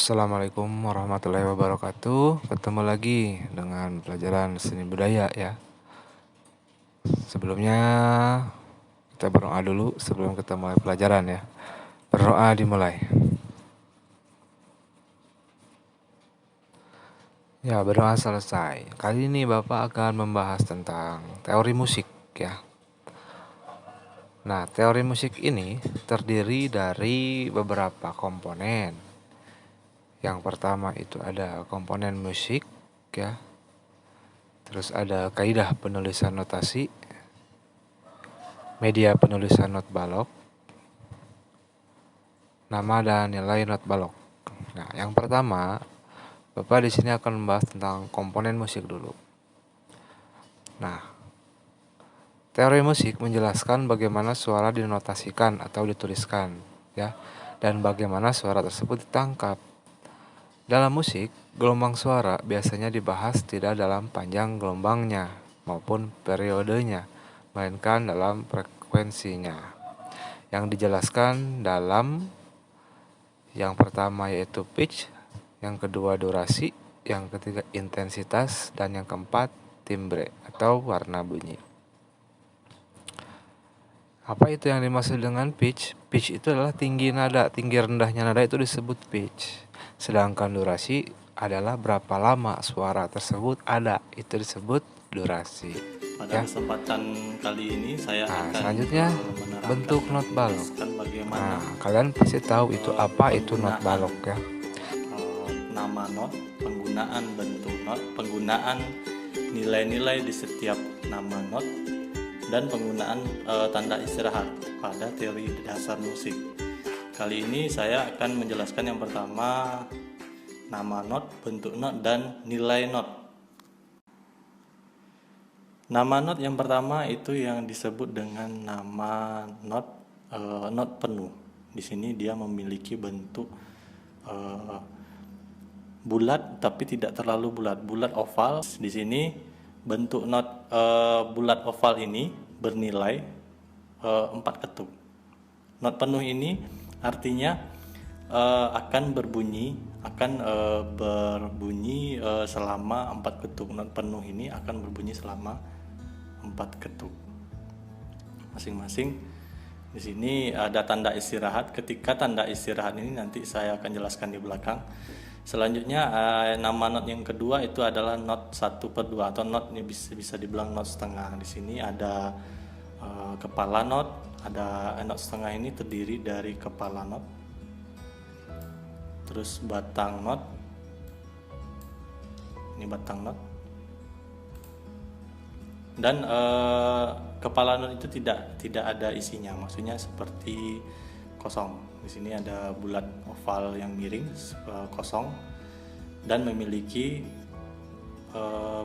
Assalamualaikum warahmatullahi wabarakatuh. Ketemu lagi dengan pelajaran seni budaya ya. Sebelumnya kita berdoa dulu sebelum kita mulai pelajaran ya. Berdoa dimulai. Ya, berdoa selesai. Kali ini Bapak akan membahas tentang teori musik ya. Nah, teori musik ini terdiri dari beberapa komponen. Yang pertama itu ada komponen musik ya. Terus ada kaidah penulisan notasi, media penulisan not balok, nama dan nilai not balok. Nah, yang pertama, Bapak di sini akan membahas tentang komponen musik dulu. Nah, teori musik menjelaskan bagaimana suara dinotasikan atau dituliskan ya, dan bagaimana suara tersebut ditangkap. Dalam musik, gelombang suara biasanya dibahas tidak dalam panjang gelombangnya maupun periodenya, melainkan dalam frekuensinya. Yang dijelaskan dalam yang pertama yaitu pitch, yang kedua durasi, yang ketiga intensitas, dan yang keempat timbre atau warna bunyi. Apa itu yang dimaksud dengan pitch? Pitch itu adalah tinggi nada, tinggi rendahnya nada itu disebut pitch. Sedangkan durasi adalah berapa lama suara tersebut ada, itu disebut durasi. Pada kesempatan kali ini saya akan selanjutnya bentuk not balok. Nah, kalian pasti tahu itu apa itu not balok ya. Nama not, penggunaan bentuk not, penggunaan nilai-nilai di setiap nama not, dan penggunaan tanda istirahat pada teori dasar musik. Kali ini saya akan menjelaskan yang pertama nama not, bentuk not, dan nilai not. Nama not yang pertama itu yang disebut dengan nama not not penuh. Di sini dia memiliki bentuk bulat tapi tidak terlalu bulat oval. Di sini bentuk not bulat oval ini bernilai 4 ketuk. Not penuh ini artinya akan berbunyi selama 4 ketuk. Not penuh ini akan berbunyi selama 4 ketuk. Masing-masing di sini ada tanda istirahat. Ketika tanda istirahat ini nanti saya akan jelaskan di belakang. Selanjutnya nama not yang kedua itu adalah not 1/2 atau not ini bisa dibilang not setengah. Di sini ada kepala not, ada not setengah ini terdiri dari kepala not, terus batang not, ini batang not, dan kepala not itu tidak ada isinya, maksudnya seperti kosong. Di sini ada bulat oval yang miring kosong dan memiliki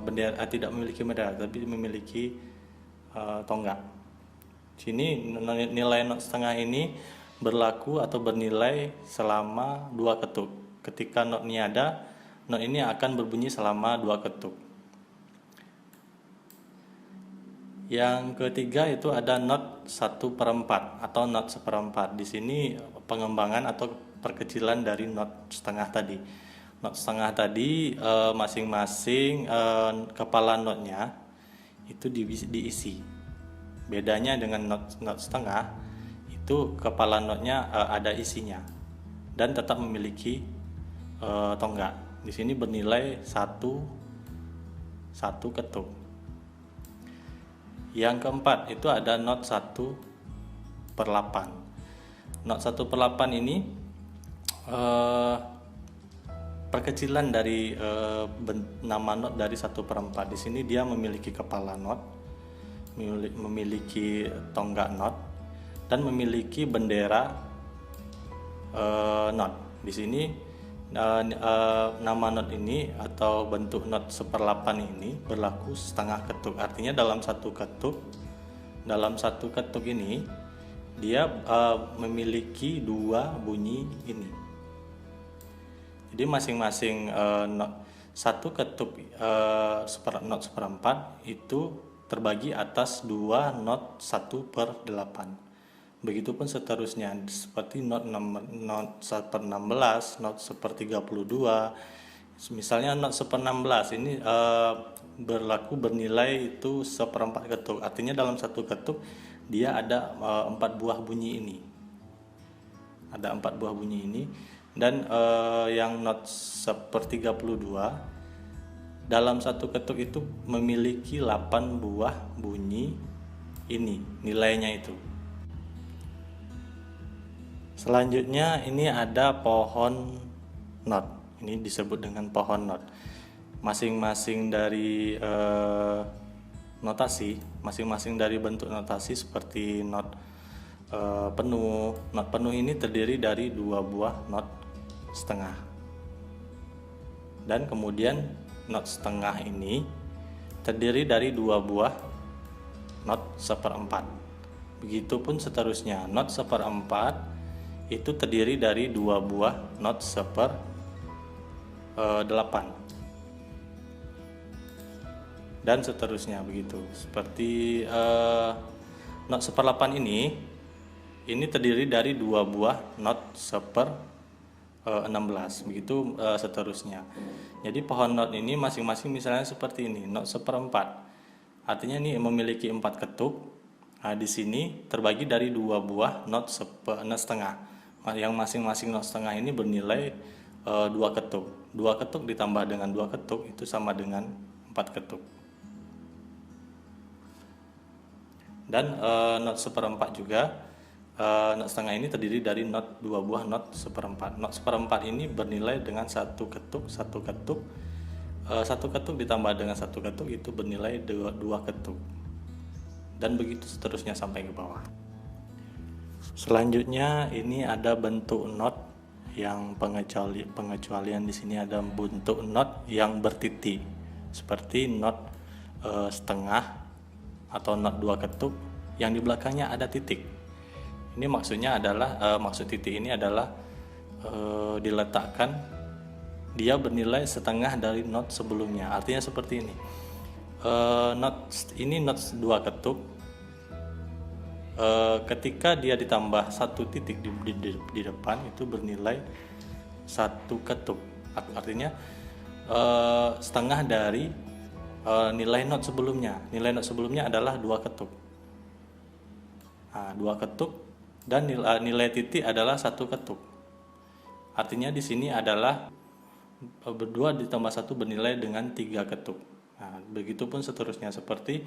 bendera, tidak memiliki bendera tapi memiliki tonggak. Sini nilai not setengah ini berlaku atau bernilai selama 2 ketuk. Ketika notnya ada, not ini akan berbunyi selama 2 ketuk. Yang ketiga itu ada not 1/4 atau not 1/4. Di sini pengembangan atau perkecilan dari not setengah tadi. Not setengah tadi masing-masing kepala notnya itu diisi. Bedanya dengan not setengah itu kepala notnya ada isinya dan tetap memiliki tonggak. Di sini bernilai 1 ketuk. Yang keempat itu ada not 1/8. Not 1/8 ini perkecilan dari nama not dari 1/4. Di sini dia memiliki kepala not, memiliki tonggak not, dan memiliki bendera not. Di sini nama not ini atau bentuk not 1/8 ini berlaku setengah ketuk. Artinya dalam satu ketuk ini dia memiliki 2 bunyi ini. Jadi masing-masing satu ketuk not 1/4 itu terbagi atas 2 not 1/8. Begitupun seterusnya seperti not seper-16, not seper-32. Misalnya not seper-16 ini berlaku bernilai itu seperempat ketuk. Artinya dalam satu ketuk dia ada 4 buah bunyi ini. Ada 4 buah bunyi ini. Dan yang not seper-32 dalam satu ketuk itu memiliki 8 buah bunyi ini, nilainya itu. Selanjutnya ini ada pohon not. Ini disebut dengan pohon not. Masing-masing dari notasi, masing-masing dari bentuk notasi seperti not penuh. Not penuh ini terdiri dari 2 buah not setengah. Dan kemudian not setengah ini terdiri dari 2 buah not seperempat. Begitupun seterusnya, not seperempat itu terdiri dari 2 buah not seper-8 dan seterusnya begitu. Seperti not seper-8 ini terdiri dari 2 buah not seper-16, begitu seterusnya. Jadi pohon not ini masing-masing misalnya seperti ini, not seperempat. Artinya ini memiliki 4 ketuk. Nah, di sini terbagi dari 2 buah not setengah. Yang masing-masing not setengah ini bernilai 2 ketuk. 2 ketuk ditambah dengan 2 ketuk itu sama dengan 4 ketuk. Dan not seperempat juga, not setengah ini terdiri dari 2 buah not seperempat. Not seperempat ini bernilai dengan 1 ketuk, 1 ketuk. 1 ketuk ditambah dengan 1 ketuk itu bernilai 2 ketuk. Dan begitu seterusnya sampai ke bawah. Selanjutnya ini ada bentuk not yang pengecualian di sini ada bentuk not yang bertitik seperti not setengah atau not 2 ketuk yang di belakangnya ada titik. Ini maksudnya adalah maksud titik ini adalah diletakkan dia bernilai setengah dari not sebelumnya. Artinya seperti ini. Not 2 ketuk. Ketika dia ditambah 1 titik di depan itu bernilai 1 ketuk. Artinya setengah dari nilai not sebelumnya. Nilai not sebelumnya adalah 2 ketuk. Nah, 2 ketuk dan nilai titik adalah 1 ketuk. Artinya di sini adalah 2 ditambah 1 bernilai dengan 3 ketuk. Nah, begitupun seterusnya seperti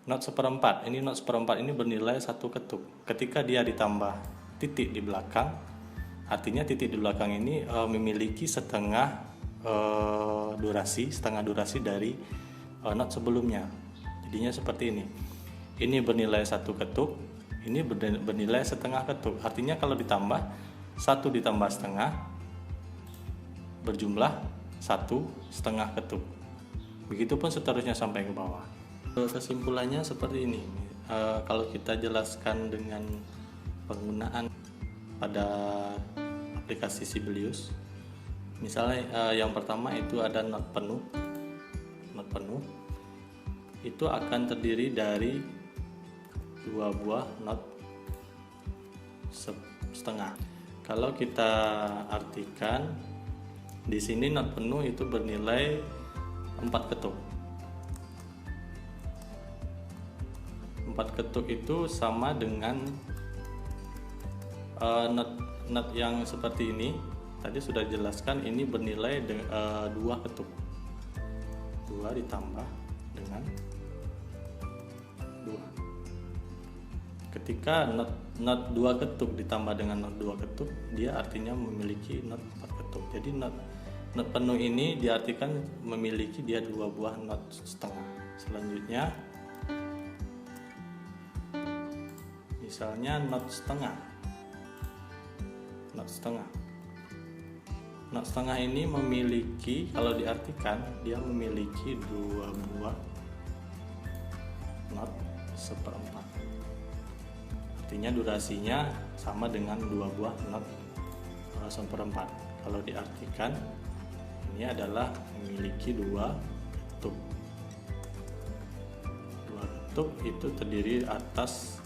not seperempat. Ini not seperempat ini bernilai 1 ketuk. Ketika dia ditambah titik di belakang, artinya titik di belakang ini memiliki setengah durasi dari not sebelumnya. Jadinya seperti ini. Ini bernilai 1 ketuk, ini bernilai setengah ketuk. Artinya kalau ditambah 1 ditambah setengah berjumlah 1,5 ketuk. Begitupun seterusnya sampai ke bawah. Kesimpulannya seperti ini. Kalau kita jelaskan dengan penggunaan pada aplikasi Sibelius, misalnya yang pertama itu ada not penuh. Not penuh itu akan terdiri dari 2 buah not setengah. Kalau kita artikan di sini not penuh itu bernilai 4 ketuk. 4 ketuk itu sama dengan not yang seperti ini. Tadi sudah jelaskan ini bernilai 2 ketuk. 2 ditambah dengan 2. Ketika not 2 ketuk ditambah dengan not 2 ketuk, dia artinya memiliki not 4 ketuk. Jadi not penuh ini diartikan memiliki dia 2 buah not setengah. Selanjutnya misalnya not setengah. Not setengah ini memiliki, kalau diartikan dia memiliki 2 buah not seperempat. Artinya durasinya sama dengan 2 buah not seperempat. Kalau diartikan ini adalah memiliki 2 ketuk. 2 ketuk itu terdiri atas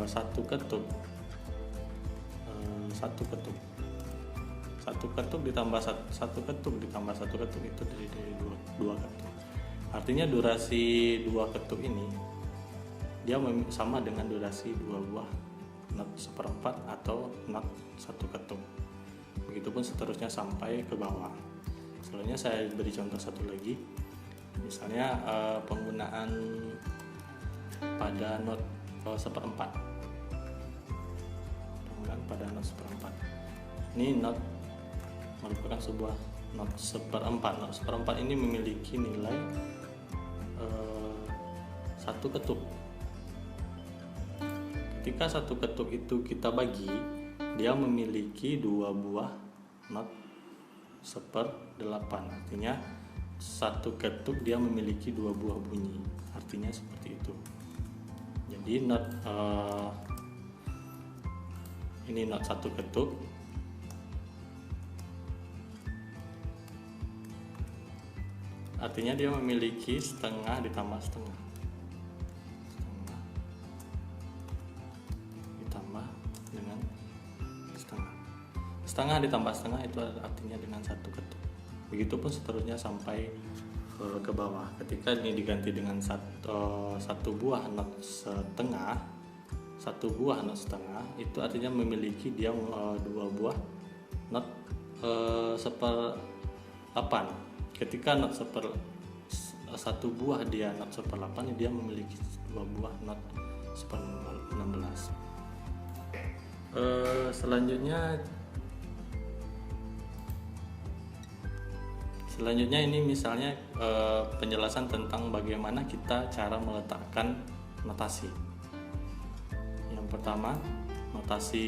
satu ketuk, satu ketuk ditambah satu ketuk ditambah satu ketuk itu dari dua ketuk. Artinya durasi dua ketuk ini dia sama dengan durasi dua buah not seperempat atau not satu ketuk. Begitupun seterusnya sampai ke bawah. Selanjutnya saya beri contoh satu lagi, misalnya penggunaan pada not seperempat. Penggunaan pada not seperempat. Ini not merupakan sebuah not seperempat. Not seperempat ini memiliki nilai satu ketuk. Ketika satu ketuk itu kita bagi, dia memiliki dua buah not seperdelapan. Artinya satu ketuk dia memiliki dua buah bunyi. Artinya seperti itu. Jadi not ini not satu ketuk. Artinya dia memiliki setengah ditambah setengah. Setengah ditambah dengan setengah. Setengah ditambah setengah itu artinya dengan satu ketuk. Begitupun seterusnya sampai ke bawah. Ketika ini diganti dengan satu buah not setengah, satu buah not setengah, itu artinya memiliki dia dua buah not seperdelapan. Ketika not satu buah dia not seperdelapan, dia memiliki dua buah not seper-16. Selanjutnya ini misalnya penjelasan tentang bagaimana kita cara meletakkan notasi. Yang pertama, notasi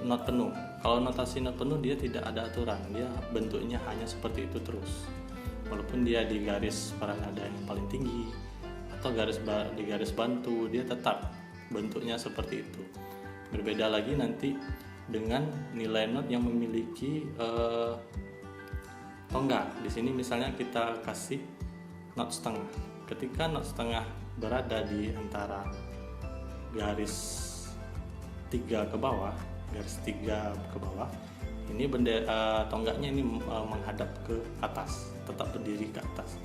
not penuh. Kalau notasi not penuh dia tidak ada aturan, dia bentuknya hanya seperti itu terus. Walaupun dia di garis paranada yang paling tinggi atau di garis bantu, dia tetap bentuknya seperti itu. Berbeda lagi nanti dengan nilai not yang memiliki tonggak. Di sini misalnya kita kasih not setengah. Ketika not setengah berada di antara garis 3 ke bawah, garis 3 ke bawah, ini tonggaknya ini menghadap ke atas, tetap berdiri ke atas.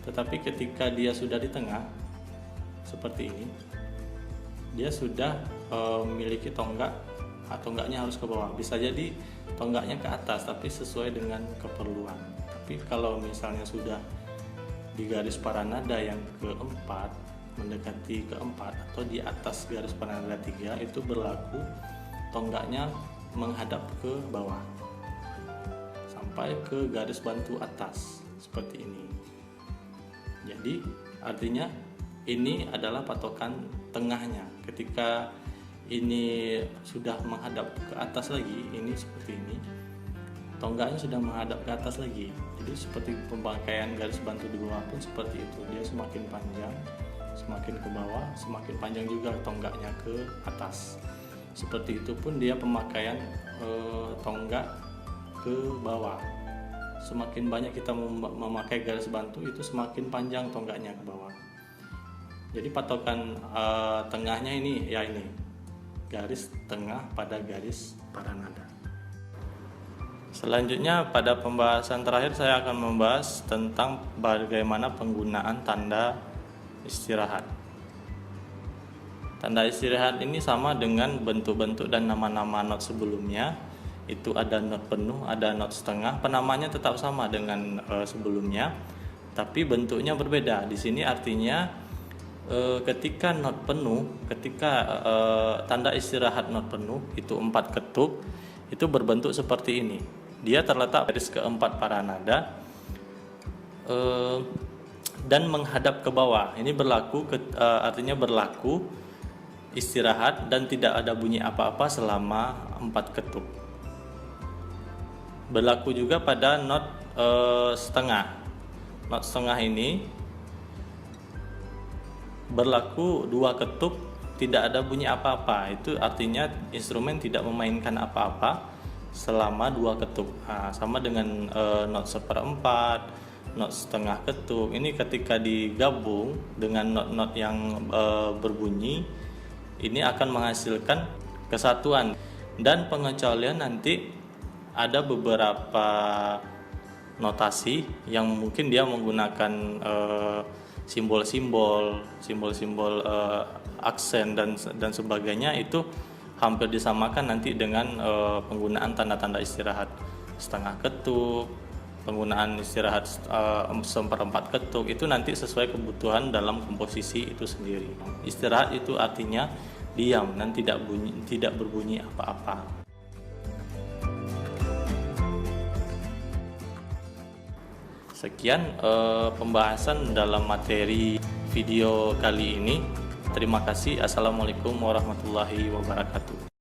Tetapi ketika dia sudah di tengah seperti ini, dia sudah memiliki tonggak, tonggaknya harus ke bawah. Bisa jadi tonggaknya ke atas tapi sesuai dengan keperluan. Tapi kalau misalnya sudah di garis paranada yang keempat, mendekati keempat atau di atas garis paranada 3, itu berlaku tonggaknya menghadap ke bawah sampai ke garis bantu atas seperti ini. Jadi artinya ini adalah patokan tengahnya. Ketika ini sudah menghadap ke atas lagi, ini seperti ini, tonggaknya sudah menghadap ke atas lagi. Jadi seperti pemakaian garis bantu di bawah pun seperti itu, dia semakin panjang, semakin ke bawah, semakin panjang juga tonggaknya ke atas. Seperti itu pun dia pemakaian tonggak ke bawah. Semakin banyak kita memakai garis bantu, itu semakin panjang tonggaknya ke bawah. Jadi patokan tengahnya ini ya ini, garis tengah pada garis paranada. Selanjutnya pada pembahasan terakhir saya akan membahas tentang bagaimana penggunaan tanda istirahat. Tanda istirahat ini sama dengan bentuk-bentuk dan nama-nama not sebelumnya. Itu ada not penuh, ada not setengah. Penamanya tetap sama dengan sebelumnya, tapi bentuknya berbeda. Di sini artinya ketika not penuh, ketika tanda istirahat not penuh itu 4 ketuk, itu berbentuk seperti ini. Dia terletak garis keempat paranada dan menghadap ke bawah. Ini berlaku artinya berlaku istirahat dan tidak ada bunyi apa-apa selama 4 ketuk. Berlaku juga pada not setengah. Not setengah ini berlaku 2 ketuk, tidak ada bunyi apa-apa. Itu artinya instrumen tidak memainkan apa-apa selama 2 ketuk. Sama dengan not seperempat, not setengah ketuk. Ini ketika digabung dengan not-not yang berbunyi, ini akan menghasilkan kesatuan. Dan pengecualian nanti ada beberapa notasi yang mungkin dia menggunakan simbol-simbol aksen dan sebagainya, itu hampir disamakan nanti dengan penggunaan tanda-tanda istirahat setengah ketuk, penggunaan istirahat seperempat ketuk, itu nanti sesuai kebutuhan dalam komposisi itu sendiri. Istirahat itu artinya diam dan tidak berbunyi apa-apa. Sekian pembahasan dalam materi video kali ini. Terima kasih. Assalamualaikum warahmatullahi wabarakatuh.